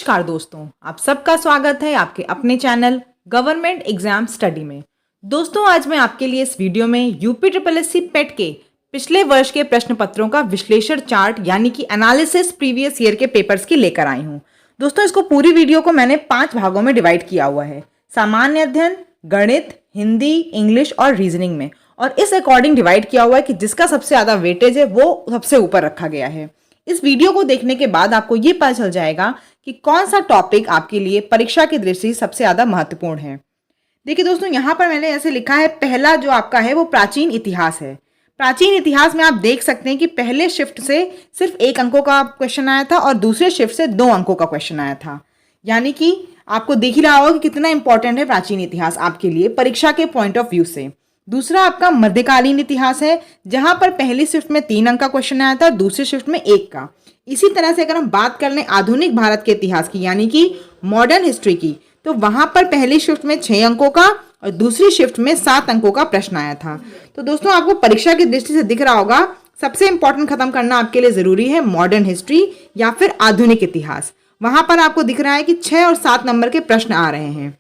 नमस्कार दोस्तों, आप सबका स्वागत है आपके अपने चैनल गवर्नमेंट एग्जाम स्टडी में। दोस्तों, आज मैं आपके लिए इस वीडियो में यूपी ट्रिपल एस सी पेट के पिछले वर्ष के प्रश्न पत्रों का विश्लेषण चार्ट यानी कि एनालिसिस प्रीवियस ईयर के पेपर्स की लेकर आई हूँ। दोस्तों, इसको पूरी वीडियो को मैंने 5 भागों में डिवाइड किया हुआ है, सामान्य अध्ययन, गणित, हिंदी, इंग्लिश और रीजनिंग में, और इस अकॉर्डिंग डिवाइड किया हुआ है कि जिसका सबसे ज़्यादा वेटेज है वो सबसे ऊपर रखा गया है। इस वीडियो को देखने के बाद आपको ये पता चल जाएगा कि कौन सा टॉपिक आपके लिए परीक्षा की दृष्टि से सबसे ज्यादा महत्वपूर्ण है। देखिए दोस्तों, यहाँ पर मैंने ऐसे लिखा है, पहला जो आपका है वो प्राचीन इतिहास है। प्राचीन इतिहास में आप देख सकते हैं कि पहले शिफ्ट से सिर्फ 1 अंकों का क्वेश्चन आया था और दूसरे शिफ्ट से 2 अंकों का क्वेश्चन आया था। यानी कि आपको दिख ही रहा होगा कि कितना इंपॉर्टेंट है प्राचीन इतिहास आपके लिए परीक्षा के पॉइंट ऑफ व्यू से। दूसरा आपका मध्यकालीन इतिहास है, जहां पर पहली शिफ्ट में 3 अंक का क्वेश्चन आया था, दूसरी शिफ्ट में 1 का। इसी तरह से अगर हम बात कर लें आधुनिक भारत के इतिहास की यानी कि मॉडर्न हिस्ट्री की, तो वहां पर पहली शिफ्ट में 6 अंकों का और दूसरी शिफ्ट में 7 अंकों का प्रश्न आया था। तो दोस्तों, आपको परीक्षा की दृष्टि से दिख रहा होगा सबसे इंपॉर्टेंट खत्म करना आपके लिए जरूरी है मॉडर्न हिस्ट्री या फिर आधुनिक इतिहास। वहां पर आपको दिख रहा है कि 6 और 7 नंबर के प्रश्न आ रहे हैं।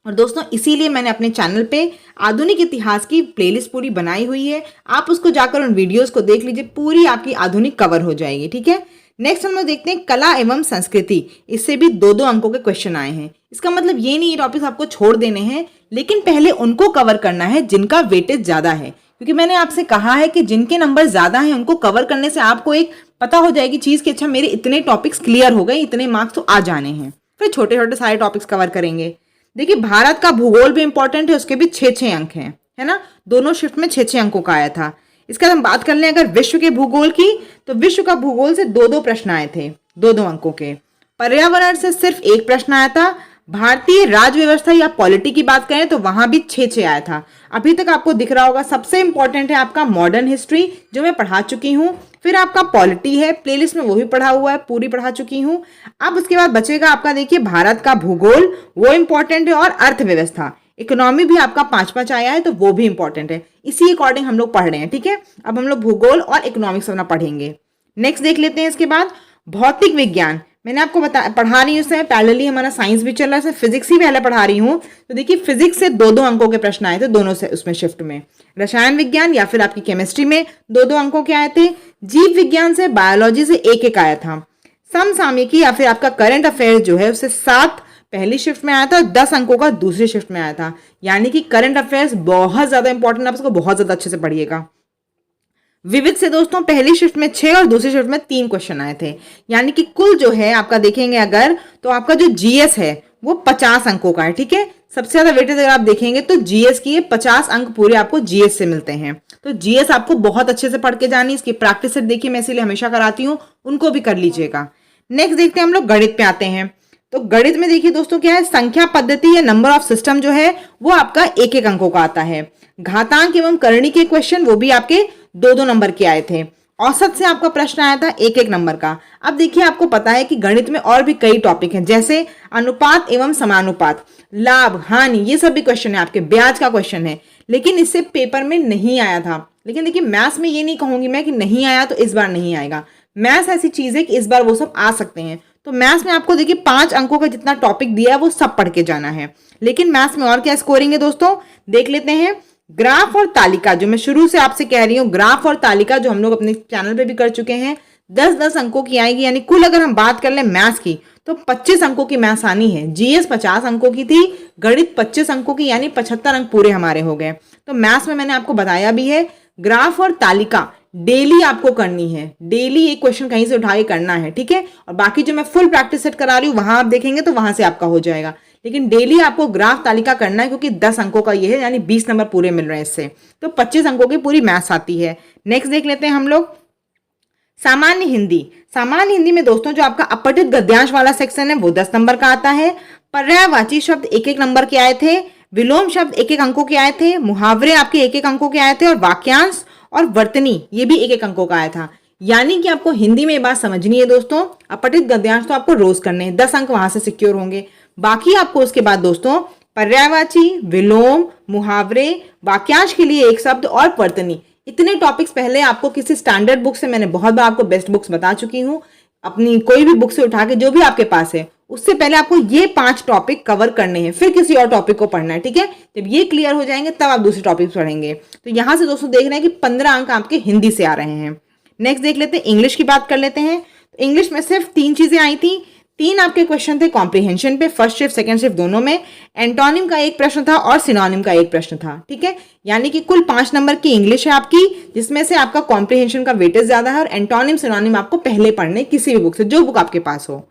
और दोस्तों, इसीलिए मैंने अपने चैनल पे आधुनिक इतिहास की प्लेलिस्ट पूरी बनाई हुई है, आप उसको जाकर उन वीडियोस को देख लीजिए, पूरी आपकी आधुनिक कवर हो जाएगी। ठीक है, नेक्स्ट हम लोग देखते हैं कला एवं संस्कृति। इससे भी 2-2 अंकों के क्वेश्चन आए हैं। इसका मतलब ये नहीं ये टॉपिक्स आपको छोड़ देने हैं, लेकिन पहले उनको कवर करना है जिनका वेटेज ज्यादा है, क्योंकि मैंने आपसे कहा है कि जिनके नंबर ज्यादा हैं उनको कवर करने से आपको एक पता हो जाएगी चीज कि अच्छा मेरे इतने टॉपिक्स क्लियर हो गए, इतने मार्क्स तो आ जाने हैं। फिर छोटे छोटे सारे टॉपिक्स कवर करेंगे। देखिए, भारत का भूगोल भी इंपॉर्टेंट है, उसके भी 6-6 अंक हैं, है ना। दोनों शिफ्ट में 6-6 अंकों का आया था। इसके बाद हम बात कर लें अगर विश्व के भूगोल की, तो विश्व का भूगोल से 2-2 प्रश्न आए थे, 2-2 अंकों के। पर्यावरण से सिर्फ 1 प्रश्न आया था। भारतीय राज्य व्यवस्था या पॉलिटी की बात करें तो वहां भी 6-6 आया था। अभी तक आपको दिख रहा होगा सबसे इंपॉर्टेंट है आपका मॉडर्न हिस्ट्री, जो मैं पढ़ा चुकी हूँ। फिर आपका पॉलिटी है, प्लेलिस्ट में वो भी पढ़ा हुआ है, पूरी पढ़ा चुकी हूँ। अब उसके बाद बचेगा आपका, देखिए, भारत का भूगोल, वो इंपॉर्टेंट है, और अर्थव्यवस्था, इकोनॉमी भी आपका 5-5 आया है, तो वो भी इंपॉर्टेंट है। इसी अकॉर्डिंग हम लोग पढ़ रहे हैं। ठीक है, अब हम लोग भूगोल और इकोनॉमिक्स अपना पढ़ेंगे। नेक्स्ट देख लेते हैं इसके बाद भौतिक विज्ञान। मैंने आपको पढ़ा रही हूँ उसमें पैरेलली हमारा साइंस भी चल रहा है, फिजिक्स ही पहले पढ़ा रही हूँ। तो देखिए, फिजिक्स से 2-2 अंकों के प्रश्न आए थे दोनों से उसमें शिफ्ट में। रसायन विज्ञान या फिर आपकी केमिस्ट्री में 2-2 अंकों के आए थे। जीव विज्ञान से, बायोलॉजी से 1-1 आया था। समसामयिकी या फिर आपका करंट अफेयर्स जो है उससे 7 पहली शिफ्ट में आया था और 10 अंकों का दूसरी शिफ्ट में आया था। यानी कि करंट अफेयर्स बहुत ज्यादा इंपॉर्टेंट, आप इसको बहुत ज्यादा अच्छे से पढ़िएगा। विविध से दोस्तों पहली शिफ्ट में 6 और दूसरी शिफ्ट में 3 क्वेश्चन आए थे। यानी कि कुल जो है आपका देखेंगे अगर, तो आपका जो जीएस है वो 50 अंकों का है। ठीक है, सबसे ज्यादा वेटेज अगर आप देखेंगे तो जीएस की 50 अंक पूरे आपको जीएस से मिलते हैं। तो जीएस आपको बहुत अच्छे से पढ़ के जानी, इसकी प्रैक्टिस सेट देखिए मैं इसीलिए हमेशा कराती हूँ, उनको भी कर लीजिएगा। नेक्स्ट देखते हैं हम लोग गणित पे आते हैं। तो गणित में देखिए दोस्तों क्या है, संख्या पद्धति या नंबर ऑफ सिस्टम जो है वो आपका 1-1 अंकों का आता है। घातांक एवं करणी के क्वेश्चन वो भी आपके 2-2 नंबर के आए थे। औसत से आपका प्रश्न आया था 1-1 नंबर का। अब देखिए, आपको पता है कि गणित में और भी कई टॉपिक हैं, जैसे अनुपात एवं समानुपात, लाभ हानि, ये सब भी क्वेश्चन है आपके, ब्याज का क्वेश्चन है, लेकिन इससे पेपर में नहीं आया था। लेकिन देखिए, मैथ्स में ये नहीं कहूंगी मैं कि नहीं आया तो इस बार नहीं आएगा। मैथ्स ऐसी चीज है कि इस बार वो सब आ सकते हैं। तो मैथ्स में आपको देखिए 5 अंकों का जितना टॉपिक दिया है वो सब पढ़ के जाना है। लेकिन मैथ्स में और क्या स्कोरिंग है दोस्तों, देख लेते हैं। ग्राफ और तालिका, जो मैं शुरू से आपसे कह रही हूँ, ग्राफ और तालिका जो हम लोग अपने चैनल पे भी कर चुके हैं, 10-10 अंकों की आएगी। यानी कुल अगर हम बात कर लें मैथ्स की तो 25 अंकों की मैथ्स आनी है। जीएस 50 अंकों की थी, गणित 25 अंकों की, यानी 75 अंक पूरे हमारे हो गए। तो मैथ्स में मैंने आपको बताया भी है, ग्राफ और तालिका डेली आपको करनी है, डेली एक क्वेश्चन कहीं से उठा के करना है। ठीक है, और बाकी जो मैं फुल प्रैक्टिस सेट करा रही हूँ वहां आप देखेंगे तो वहां से आपका हो जाएगा। लेकिन डेली आपको ग्राफ तालिका करना है, क्योंकि 10 अंकों का ये है, यानी 20 नंबर पूरे मिल रहे हैं इससे, तो 25 अंकों की पूरी मैथ्स आती है। नेक्स्ट देख लेते हैं हम लोग सामान्य हिंदी। सामान्य हिंदी में दोस्तों जो आपका अपठित गद्यांश वाला सेक्शन है वो 10 नंबर का आता है। पर्यायवाची शब्द 1-1 नंबर के आए थे। विलोम शब्द 1-1 अंकों के आए थे। मुहावरे आपके 1-1 अंकों के आए थे। और वाक्यांश और वर्तनी ये भी 1-1 अंकों का आया था। यानी कि आपको हिंदी में ये बात समझनी है दोस्तों, अपठित गद्यांश तो आपको रोज करने हैं, 10 अंक वहां से सिक्योर होंगे। बाकी आपको उसके बाद दोस्तों पर्यायवाची, विलोम, मुहावरे, वाक्यांश के लिए 1 शब्द और वर्तनी, इतने टॉपिक्स पहले आपको किसी स्टैंडर्ड बुक से मैंने बहुत बार आपको बेस्ट बुक्स बता चुकी हूँ। अपनी कोई भी बुक से उठा के जो भी आपके पास है, उससे पहले आपको ये 5 टॉपिक कवर करने हैं, फिर किसी और टॉपिक को पढ़ना है, ठीक है। जब ये क्लियर हो जाएंगे तब आप दूसरे टॉपिक पढ़ेंगे। तो यहाँ से दोस्तों देख रहे हैं कि 15 अंक आपके हिंदी से आ रहे हैं। नेक्स्ट देख लेते हैं, इंग्लिश की बात कर लेते हैं। तो इंग्लिश में सिर्फ 3 चीजें आई थी, 3 आपके क्वेश्चन थे कॉम्प्रिहेंशन पे, फर्स्ट शिफ्ट सेकंड शिफ्ट दोनों में। एंटोनिम का एक प्रश्न था और सिनोनिम का एक प्रश्न था, ठीक है। यानी कि कुल 5 नंबर की इंग्लिश है आपकी, जिसमें से आपका कॉम्प्रिहेंशन का वेटेज ज्यादा है और एंटोनिम सिनोनिम आपको पहले पढ़ने किसी भी बुक से, जो बुक आपके पास हो।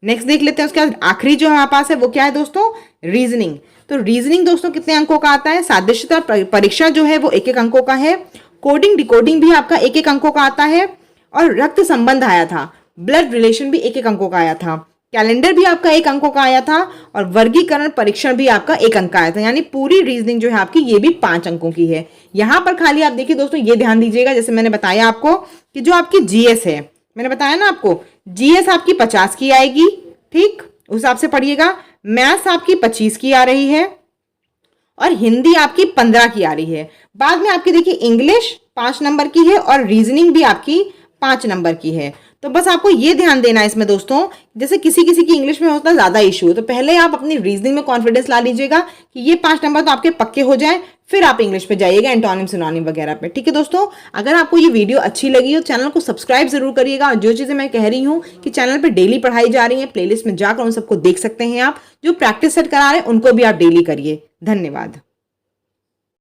नेक्स्ट देख लेते हैं, उसके बाद आखिरी जो हमारे पास है वो क्या है दोस्तों, रीजनिंग। तो रीजनिंग दोस्तों कितने अंकों का आता है, सादृश्यता परीक्षा जो है वो 1-1 अंकों का है। कोडिंग डिकोडिंग भी आपका 1-1 अंकों का आता है। और रक्त संबंध आया था, ब्लड रिलेशन भी 1-1 अंकों का आया था। कैलेंडर भी आपका 1 अंकों का आया था और वर्गीकरण परीक्षण भी आपका 1 अंक का आया था। यानी पूरी रीजनिंग जो है आपकी ये भी 5 अंकों की है। यहां पर खाली आप देखिए दोस्तों, ये ध्यान दीजिएगा, जैसे मैंने बताया आपको कि जो आपकी जीएस है, मैंने बताया ना आपको, जीएस आपकी 50 की आएगी, ठीक, उस हिसाब से पढ़िएगा। मैथ्स आपकी 25 की आ रही है और हिंदी आपकी 15 की आ रही है। बाद में आपकी देखिए इंग्लिश 5 नंबर की है और रीजनिंग भी आपकी 5 नंबर की है। तो बस आपको ये ध्यान देना है इसमें दोस्तों, जैसे किसी किसी की इंग्लिश में होता है ज्यादा इशू, तो पहले आप अपनी रीजनिंग में कॉन्फिडेंस ला लीजिएगा कि ये 5 नंबर तो आपके पक्के हो जाए, फिर आप इंग्लिश पे जाइएगा, एंटोनिम सिनोनिम वगैरह पे, ठीक है दोस्तों। अगर आपको ये वीडियो अच्छी लगी हो, चैनल को सब्सक्राइब जरूर करिएगा। और जो चीजें मैं कह रही हूँ कि चैनल पे डेली पढ़ाई जा रही है, प्लेलिस्ट में जाकर उन सबको देख सकते हैं आप। जो प्रैक्टिस सेट करा रहे हैं उनको भी आप डेली करिए। धन्यवाद।